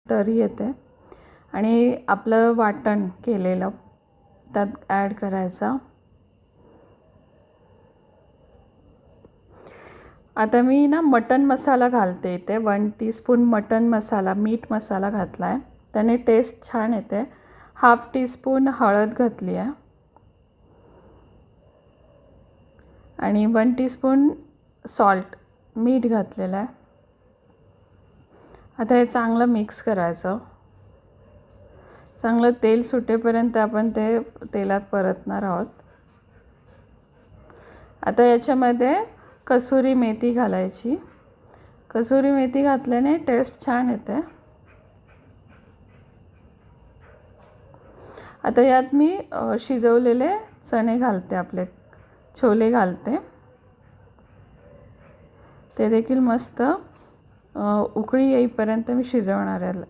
तरी येते. आणि आपलं वाटण केलेलं त्यात ॲड करायचं. आता मी ना मटण मसाला घालते इथे. 1 टीस्पून मटण मसाला, मीठ मसाला घातला आहे, त्याने टेस्ट छान येते. 1/2 टीस्पून हळद घातली आहे आणि 1 टीस्पून सॉल्ट, मीठ घातलेलं आहे. आता हे चांगलं मिक्स करायचं. चांगलं तेल सुटेपर्यंत आपण ते तेलात परतणार आहोत. आता याच्यामध्ये कसुरी मेथी घालायची. कसुरी मेथी घातल्याने टेस्ट छान येते. आता यात मी शिजवलेले चणे घालते, आपले छोले घालते. ते देखील मस्त उकळी येईपर्यंत मी शिजवणार आहे.